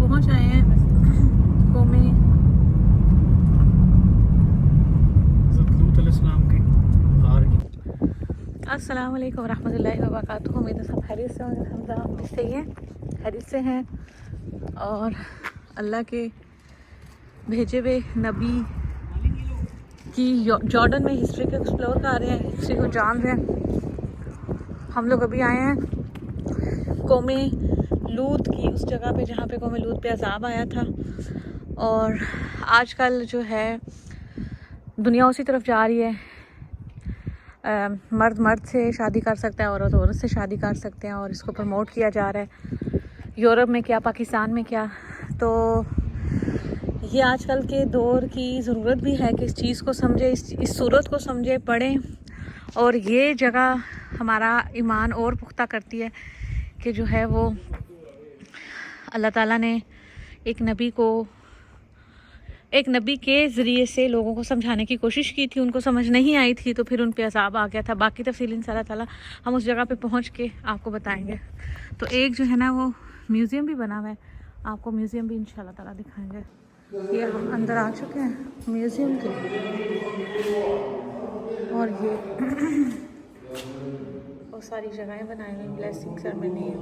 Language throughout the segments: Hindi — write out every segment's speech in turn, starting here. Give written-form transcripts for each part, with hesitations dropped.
पहुंच आए हैं कोमे अस्सलाम वालेकुम रहमतुल्लाहि व बरकातुहू। उम्मीद है सब खैरियत से होंगे, हम भी सही हैं, खैरियत से हैं और अल्लाह के भेजे हुए नबी की जॉर्डन में हिस्ट्री को एक्सप्लोर कर रहे हैं, हिस्ट्री को जान रहे हैं। हम लोग अभी आए हैं कौमे लूत की उस जगह पे जहाँ पे कौमे लूत पे अजाब आया था। और आजकल जो है दुनिया उसी तरफ जा रही है, मर्द मर्द से शादी कर सकता है, औरत औरत से शादी कर सकते हैं और इसको प्रमोट किया जा रहा है, यूरोप में क्या, पाकिस्तान में क्या। तो ये आजकल के दौर की ज़रूरत भी है कि इस चीज़ को समझे, इस सूरत को समझे, पढ़ें। और ये जगह हमारा ईमान और पुख्ता करती है कि जो है वो अल्लाह ताला ने एक नबी के ज़रिए से लोगों को समझाने की कोशिश की थी, उनको समझ नहीं आई थी तो फिर उन पे अज़ाब आ गया था। बाकी तफसील इंशाअल्लाह ताला हम उस जगह पे पहुंच के आपको बताएंगे। तो एक जो है ना वो म्यूज़ियम भी बना हुआ है, आपको म्यूज़ियम भी इंशाअल्लाह ताला दिखाएंगे। ये हम अंदर आ चुके हैं म्यूज़ियम के और ये बहुत सारी जगहें बनाई हुई, ब्लेसिंग सेरेमनी है।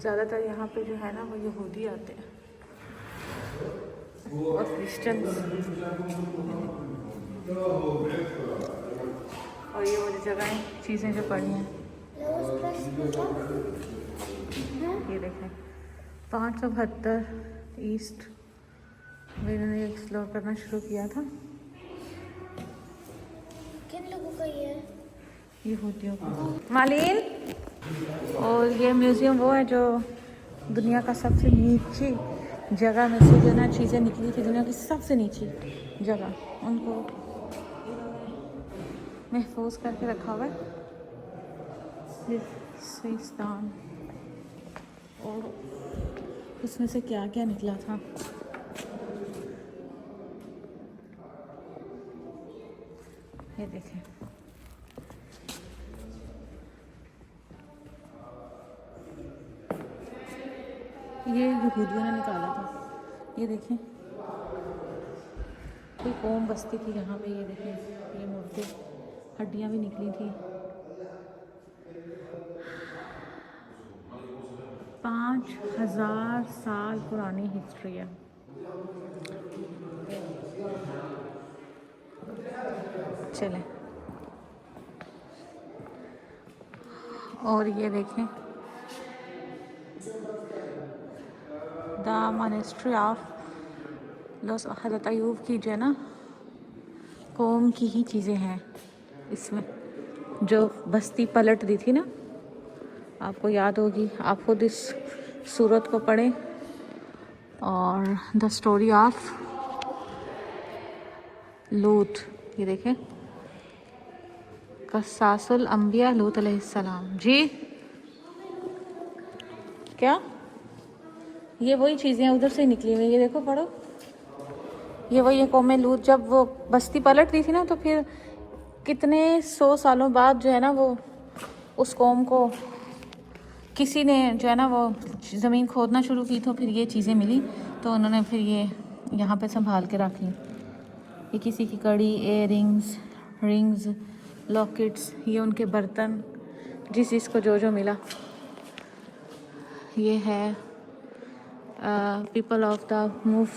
ज़्यादातर यहाँ पे जो है ना वो यहूदी आते हैं और क्रिश्चियंस। और ये वाली जगह चीज़ें जो पड़ी हैं ये देखें 572 ईस्ट में इन्होंने एक्सप्लोर करना शुरू किया था। किन लोगों का ये है? यहूदियों का मालीन। और ये म्यूज़ियम वो है जो दुनिया का सबसे नीची जगह में से जो ना चीज़ें निकली थी, दुनिया की सबसे नीची जगह, उनको महफूज करके रखा हुआ है सही स्थान। और उसमें से क्या क्या निकला था ये देखें। ये यहूदियों ने निकाला था, ये देखें कोई कौम बसती थी यहाँ पे। ये देखें ये मुर्दे, हड्डियाँ भी निकली थी। 5000 साल पुरानी हिस्ट्री है। चलें और ये देखें द मॉनेस्ट्री ऑफ लॉस, हज़रत अयूब की जो है ना कौम की ही चीज़ें हैं इसमें, जो बस्ती पलट दी थी ना, आपको याद होगी। आप खुद इस सूरत को पढ़ें। और द स्टोरी ऑफ लूत, ये देखें कसासुल अंबिया लूत अलैहिस्सलाम। जी क्या? ये वही चीज़ें उधर से निकली हुई, ये देखो पढ़ो। ये वही कौमे लूत जब वो बस्ती पलट दी थी ना, तो फिर कितने 100 सालों बाद जो है ना वो उस कौम को किसी ने जो है ना वो ज़मीन खोदना शुरू की, तो फिर ये चीज़ें मिली, तो उन्होंने फिर ये यहाँ पे संभाल के रख ली। ये किसी की कड़ी, एयर रिंग्स, लॉकेट्स, ये उनके बर्तन, जिस जिसको जो जो मिला। ये है पीपल ऑफ द मूव।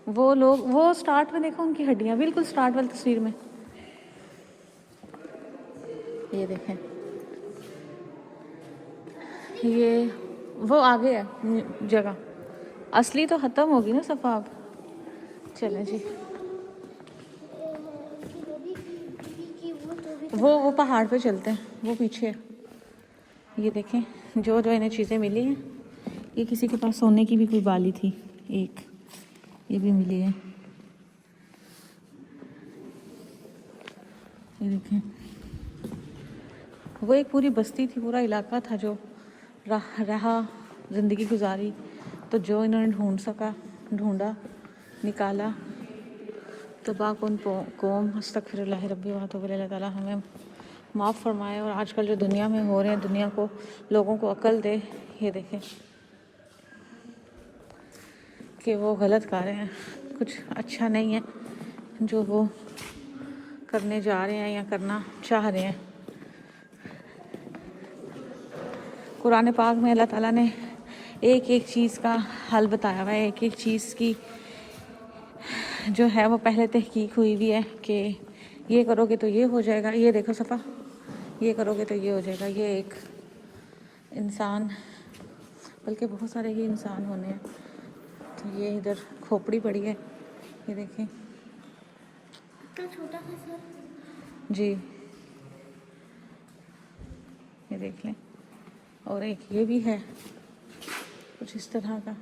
वो लोग, वो स्टार्ट में देखो उनकी हड्डियाँ, बिल्कुल स्टार्ट वाली तस्वीर में ये देखें। ये वो आगे है जगह, असली तो ख़त्म होगी ना सफ़ा अब। चलें जी, वो पहाड़ पे चलते हैं, वो पीछे है। ये देखें जो जो इन्हें चीज़ें मिली हैं। ये किसी के पास सोने की भी कोई बाली थी एक, ये भी मिली है। ये देखें वो एक पूरी बस्ती थी, पूरा इलाका था जो रहा ज़िंदगी गुजारी। तो जो इन्होंने ढूंढा, निकाला। तो बाकुन कौम अस्तगफिरुल्लाह रब्बी व अतूबु इलैह। अल्लाह ताला हमें माफ़ फरमाए और आजकल जो दुनिया में हो रहे हैं, दुनिया को, लोगों को अक्ल दे। ये देखें कि वो गलत कर रहे हैं, कुछ अच्छा नहीं है जो वो करने जा रहे हैं या करना चाह रहे हैं। कुरान पाक में अल्लाह ताला ने एक एक चीज़ का हल बताया हुआ है, एक एक चीज़ की जो है वो पहले तहकीक हुई हुई है कि ये करोगे तो ये हो जाएगा। ये देखो सफ़ा, ये करोगे तो ये हो जाएगा। ये एक इंसान, बल्कि बहुत सारे ये इंसान होने हैं। तो ये इधर खोपड़ी पड़ी है, ये देखें इतना छोटा है सर। जी, ये देख लें। और एक ये भी है कुछ इस तरह का।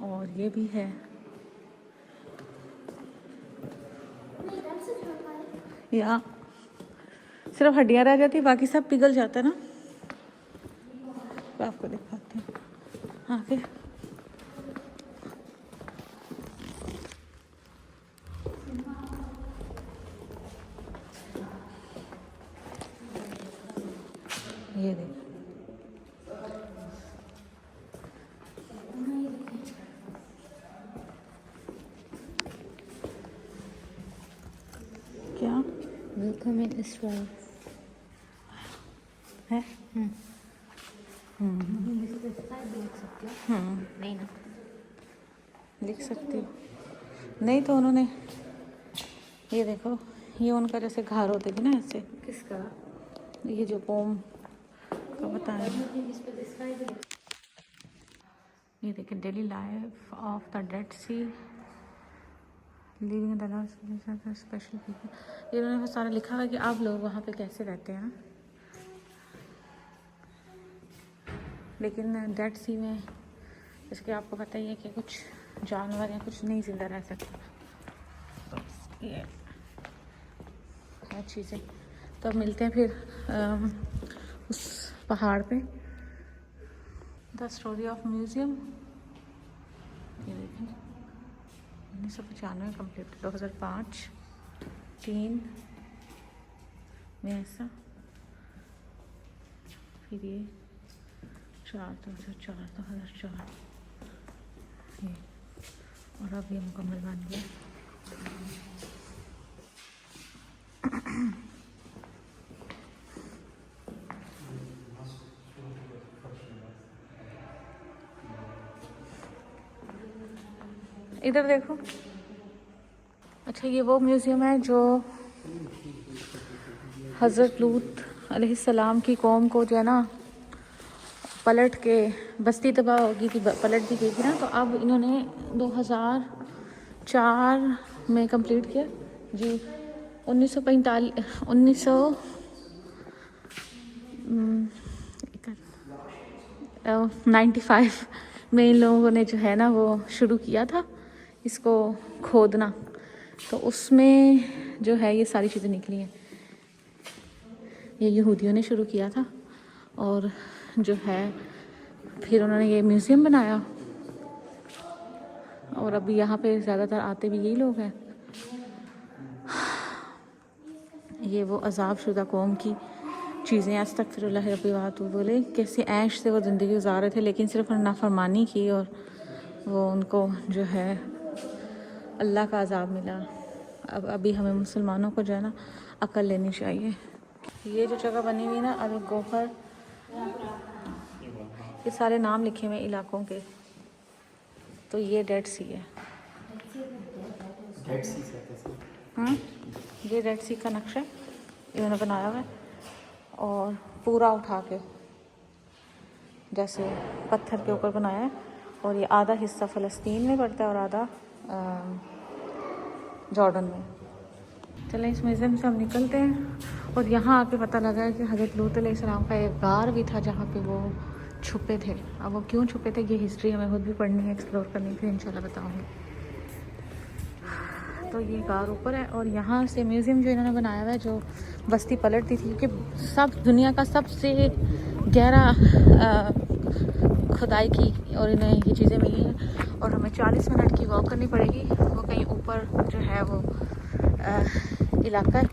और ये भी है, या सिर्फ हड्डियाँ रह जाती, बाकी सब पिघल जाता है ना। मैं आपको दिखाती हूँ आगे। ये देख, क्या वेलकम इन इस्राइल है? नहीं ना, लिख सकती हूँ। नहीं तो उन्होंने, ये देखो, ये उनका जैसे घर होते थे ना ऐसे। किसका? ये जो पोम का बताया, ये देखिए, daily life of the Dead Sea, living the special people. ये उन्होंने बहुत सारा लिखा हुआ है कि आप लोग वहाँ पे कैसे रहते हैं ना। लेकिन डेड सी में जैसे कि आपको पता ही है कि कुछ जानवर या कुछ नहीं जिंदा रह सकता। तो ये है चीज़ें। तो अब मिलते हैं फिर उस पहाड़ पे। द स्टोरी ऑफ म्यूज़ियम, ये देखें, 1995 कम्प्लीट, 2005-3 में ऐसा। फिर ये 2004 ये, और अब ये मुकम्मल बन गया। इधर देखो। अच्छा, ये वो म्यूज़ियम है जो हज़रत लूत अलैहिस्सलाम की कौम को जो है ना पलट के, बस्ती तबाह हो गई थी, पलट दी गई थी ना। तो अब इन्होंने 2004 में कंप्लीट किया जी। 1995 में इन लोगों ने जो है ना वो शुरू किया था इसको खोदना। तो उसमें जो है ये सारी चीज़ें निकली हैं। ये यहूदियों ने शुरू किया था और जो है फिर उन्होंने ये म्यूज़ियम बनाया। और अभी यहाँ पे ज़्यादातर आते भी यही लोग हैं। ये वो अज़ाब शुदा कौम की चीज़ें, अस्तगफिरुल्लाह रब्बी व अतूबु इलैह, कैसे ऐश से वो ज़िंदगी गुजार रहे थे, लेकिन सिर्फ नाफरमानी की और वो उनको जो है अल्लाह का अज़ाब मिला। अब अभी हमें मुसलमानों को जो है ना अकल लेनी चाहिए। ये जो जगह बनी हुई ना अल गौहर, ये सारे नाम लिखे हुए इलाकों के। तो ये डेड सी है। हाँ, ये डेड सी का नक्शा इन्होंने बनाया हुआ है और पूरा उठा के जैसे पत्थर के ऊपर बनाया है। और ये आधा हिस्सा फ़लस्तीन में पड़ता है और आधा जॉर्डन में। चलें, इस म्यूज़ियम से हम निकलते हैं। और यहाँ आके पता लगा है कि हज़रत लूत अलैहिस्सलाम का एक गार भी था जहाँ पे वो छुपे थे। अब वो क्यों छुपे थे, ये हिस्ट्री हमें खुद भी पढ़नी है, एक्सप्लोर करनी है, फिर इंशाल्लाह बताऊँगी। तो ये गार ऊपर है और यहाँ से म्यूज़ियम जो इन्होंने बनाया हुआ है, जो बस्ती पलटती थी, क्योंकि सब दुनिया का सबसे गहरा खुदाई की और इन्हें ये चीज़ें मिली हैं और हमें 40 मिनट की वॉक करनी पड़ेगी। वो कहीं ऊपर जो है वो इलाका है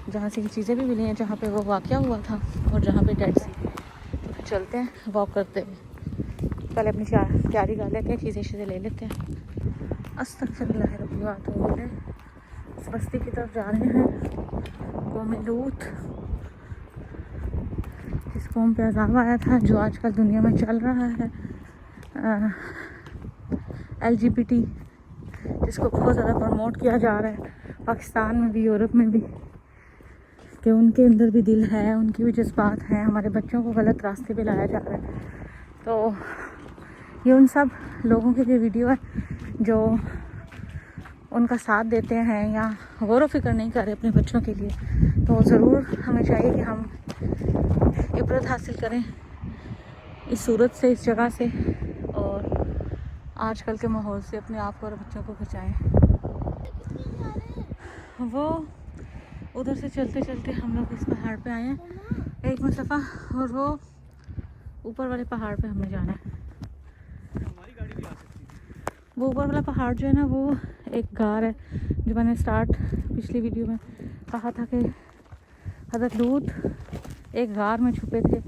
जहाँ से ये चीज़ें भी मिली हैं, जहाँ पे वो वाक़या हुआ था और जहाँ पे डेड सी। तो चलते हैं वॉक करते हुए। पहले अपनी तैयारी कर लेते हैं, चीज़ें ले लेते हैं। अस्तगफिरुल्लाह रब्बी व अतूबु इलैह। इस बस्ती की तरफ जा रहे हैं। कौम लूत, जिस कौम पे अज़ाब आया था, जो आजकल दुनिया में चल रहा है, LGBT, जिसको बहुत ज़्यादा प्रमोट किया जा रहा है पाकिस्तान में भी, यूरोप में भी, कि उनके अंदर भी दिल है, उनकी भी जज्बात हैं। हमारे बच्चों को गलत रास्ते पे लाया जा रहा है। तो ये उन सब लोगों के लिए वीडियो है जो उनका साथ देते हैं या गौर व फिक्र नहीं कर रहे अपने बच्चों के लिए। तो ज़रूर हमें चाहिए कि हम इबरत हासिल करें इस सूरत से, इस जगह से, और आजकल के माहौल से अपने आप को और बच्चों को बचाएं। वो उधर से चलते चलते हम लोग इस पहाड़ पे आए हैं, एक मुसफ़ा, और वो ऊपर वाले पहाड़ पे हमने जाना है। वो ऊपर वाला पहाड़ जो है ना, वो एक गार है, जो मैंने पिछली वीडियो में कहा था कि हज़रत लूत एक गार में छुपे थे।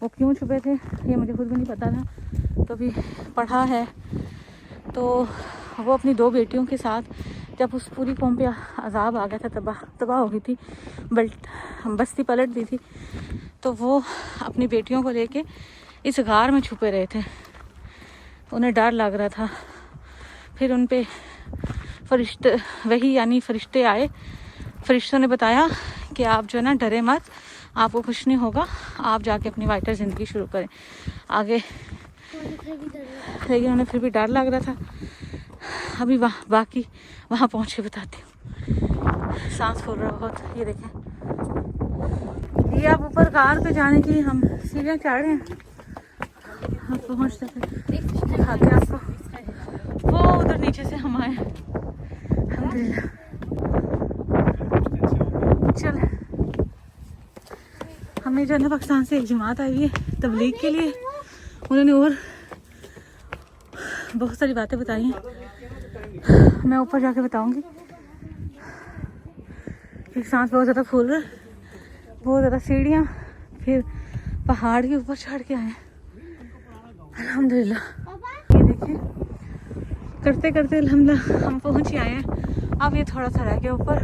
वो क्यों छुपे थे ये मुझे खुद भी नहीं पता था, तो अभी पढ़ा है। तो वो अपनी 2 बेटियों के साथ, जब उस पूरी कौम पे अज़ाब आ गया था, तबाह हो गई थी, बस्ती पलट दी थी, तो वो अपनी बेटियों को लेके इस गार में छुपे रहे थे। उन्हें डर लग रहा था। फिर उन पे फरिश्ते आए। फरिश्तों ने बताया कि आप जो है ना, डरे मत, आपको कुछ नहीं होगा, आप जाके अपनी वाइटर ज़िंदगी शुरू करें आगे। लेकिन उन्हें फिर भी डर लग रहा था। अभी बाकी वहाँ पहुँच के बताती हूँ। सांस फूल रहा बहुत। ये देखें, ये आप ऊपर कार पे जाने के लिए हम सीढ़ियाँ चढ़ रहे हैं। हम पहुँचते दिखाते हैं आपको। वो उधर नीचे से हम आए, अल्हम्दुलिल्लाह। चल, हमें जो है ना, पाकिस्तान से एक जमात आई है तबलीग के लिए। उन्होंने और बहुत सारी बातें बताई हैं, मैं ऊपर जाके बताऊंगी। एक सांस बहुत ज़्यादा फूल रहा है, बहुत ज़्यादा सीढ़ियाँ, फिर पहाड़ के ऊपर चढ़ के आए अल्हम्दुलिल्लाह। ये देखिए, करते करते अल्हम्दुलिल्लाह हम पहुँच ही आए हैं। अब ये थोड़ा सा रह गया ऊपर।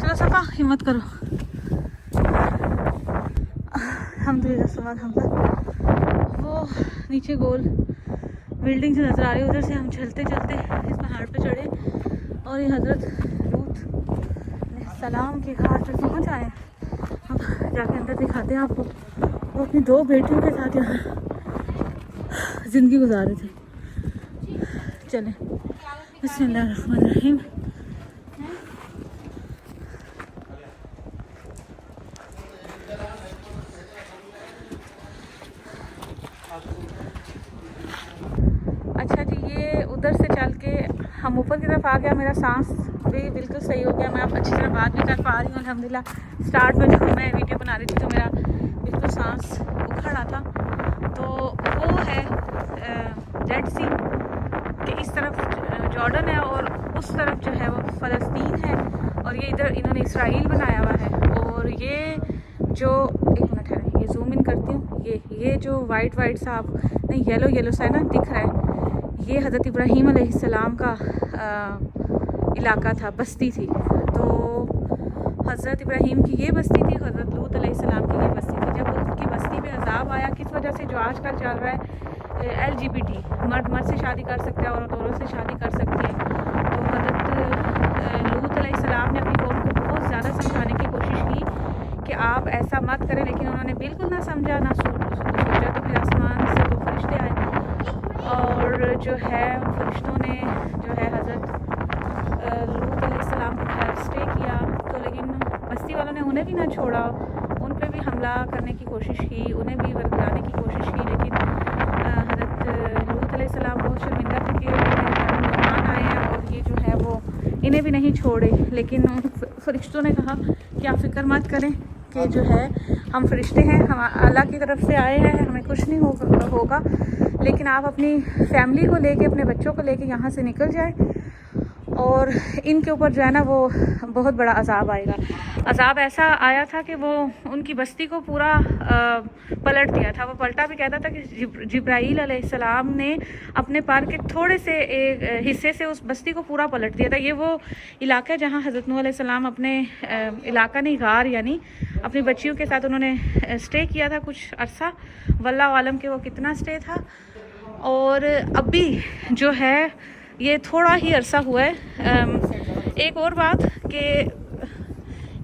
चलो सफ़ा, हिम्मत करो। अल्हम्दुलिल्लाह सुबह हम वो नीचे गोल बिल्डिंग से नज़र आ रही है, उधर से हम चलते चलते इस पहाड़ पे चढ़े और ये हज़रत लूत सलाम के घाट पर पहुँच आए। अब जाके अंदर दिखाते हैं आपको। वो अपनी 2 बेटियों के साथ यहाँ ज़िंदगी गुजार रहे थे। चलें, बिस्मिल्लाहिर्रहमानिर्रहीम। अच्छा जी, ये उधर से चल के हम ऊपर की तरफ आ गया। मेरा सांस भी बिल्कुल सही हो गया, मैं अब अच्छी तरह बात भी कर पा रही हूँ अल्हम्दुलिल्लाह। स्टार्ट में जब मैं वीडियो बना रही थी तो मेरा बिल्कुल सांस उखड़ रहा था। तो वो है रेड सी कि इस तरफ जॉर्डन है और उस तरफ जो है वो फ़लस्तीन है, और ये इधर इन्होंने इसराइल बनाया हुआ है। और ये जो, एक मिनट है, ये जूम इन करती हूँ। ये जो वाइट सा आप नहीं, येलो सा है ना, दिख रहा है, ये हज़रत इब्राहीम अलैहिस्सलाम का इलाका था, बस्ती थी। तो हज़रत इब्राहीम की ये बस्ती थी, हज़रत लूत अलैहिस्सलाम की ये बस्ती थी। जब उनकी बस्ती पे अज़ाब आया, किस वजह से, जो आजकल चल रहा है LGBT, मर्द से शादी कर सकते हैं, औरत से शादी कर सकती है। तो हज़रत लूत अलैहिस्सलाम ने अपनी कौम को बहुत ज़्यादा समझाने की कोशिश की कि आप ऐसा मत करें, लेकिन उन्होंने बिल्कुल ना समझा, ना सोचा। तो फिर आसमान से 2 फरिश्ते आए और जो है उन फरिश्तों ने जो है हज़रत लूत अलैहिस्सलाम के घर स्टे किया। तो लेकिन बस्ती वालों ने उन्हें भी ना छोड़ा, उन पे भी हमला करने की कोशिश की, उन्हें भी बरगलाने की कोशिश की। लेकिन हज़रत लूत अलैहिस्सलाम बहुत शर्मिंदा थे कि मेहमान आए हैं और ये जो है वो इन्हें भी नहीं छोड़े। लेकिन फरिश्तों ने कहा कि आप फ़िक्र मत करें, कि जो है हम फरिश्ते हैं, हम अल्लाह की तरफ से आए हैं, हमें कुछ नहीं होगा, लेकिन आप अपनी फैमिली को लेके, अपने बच्चों को लेके यहाँ से निकल जाएं और इनके ऊपर जो है ना वो बहुत बड़ा अजाब आएगा। अजाब ऐसा आया था कि वो उनकी बस्ती को पूरा पलट दिया था। वो पलटा भी कहता था कि जिब्राईल अलैहिस्सलाम ने अपने पार के थोड़े से एक हिस्से से उस बस्ती को पूरा पलट दिया था। ये वो इलाका है जहाँ हज़रत नूह अलैहिस्सलाम अपने इलाका नहीं, गार यानी अपनी बच्चियों के साथ उन्होंने स्टे किया था कुछ अरसा। वल्लाहु आलम के वो कितना स्टे था। और अभी जो है ये थोड़ा ही अरसा हुआ है। एक और बात कि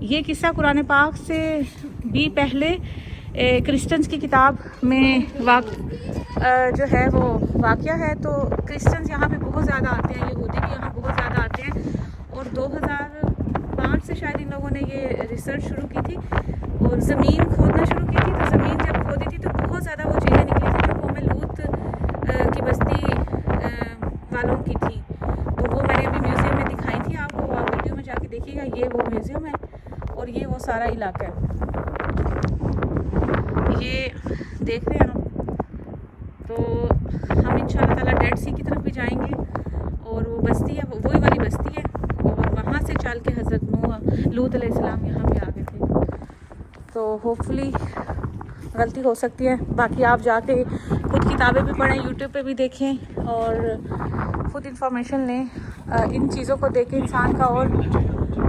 ये किस्सा कुरान पाक से भी पहले क्रिश्चियंस की किताब में जो है वो वाक़या है। तो क्रिश्चियंस यहाँ पे बहुत ज़्यादा आते हैं, यहूदी भी यहाँ बहुत ज़्यादा आते हैं। और 2005 से शायद इन लोगों ने ये रिसर्च शुरू की थी और ज़मीन खोदना शुरू की थी। तो ज़मीन जब खोदी थी तो बहुत ज़्यादा वो चीज़ें निकली थी जो कौम लूत की बस्ती वालों की थी। तो वो मैंने अभी म्यूज़ियम में दिखाई थी आपको, आप वीडियो में जाके देखिएगा। ये वो म्यूज़ियम है और ये वो सारा इलाका है, ये देख रहे हैं आप। तो हम इंशाल्लाह ताला डेड सी की तरफ भी जाएंगे और वो बस्ती है, वही वाली बस्ती है और वहाँ से चल के हज़रत नूह लूत अलैहिस्सलाम यहाँ पे आ गए थे। तो होपफुली गलती हो सकती है। बाकी आप जाके खुद किताबें भी पढ़ें, यूट्यूब पे भी देखें और खुद इंफॉर्मेशन लें। इन चीज़ों को देख के इंसान का और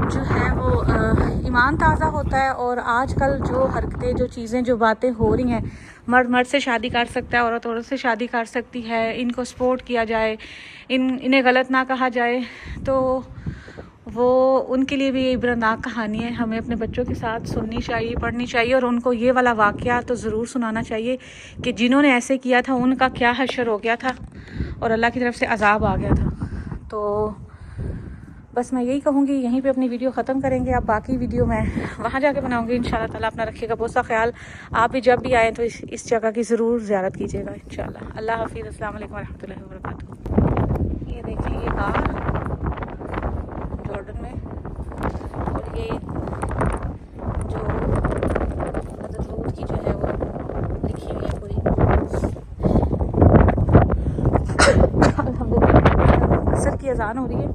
जो है वो ईमान ताज़ा होता है। और आजकल जो हरकतें, जो चीज़ें, जो बातें हो रही हैं, मर्द मर्द से शादी कर सकता है, औरत औरत से शादी कर सकती है, इनको सपोर्ट किया जाए, इन्हें गलत ना कहा जाए, तो वो उनके लिए भी इबरतनाक कहानी है। हमें अपने बच्चों के साथ सुननी चाहिए, पढ़नी चाहिए और उनको ये वाला वाक़या तो ज़रूर सुनाना चाहिए कि जिन्होंने ऐसे किया था उनका क्या हशर हो गया था और अल्लाह की तरफ से अजाब आ गया था। तो बस मैं यही कहूँगी, यहीं पे अपनी वीडियो ख़त्म करेंगे। अब बाकी वीडियो मैं वहाँ जाके बनाऊँगी इंशाल्लाह ताला। अपना रखिएगा बहुत सा ख्याल। आप भी जब भी आएँ तो इस जगह की ज़रूर ज़ियारत कीजिएगा इंशाल्लाह। अल्लाह हाफ़िज़। अस्सलाम वालेकुम रहमतुल्लाहि व बरकातुहू। ये देखिए ये गार जॉर्डन में और ये जो हज़रत लूत की जो है वो लिखी हुई है पूरी। अल्हम्दुलिल्लाह असर की अज़ान हो रही है।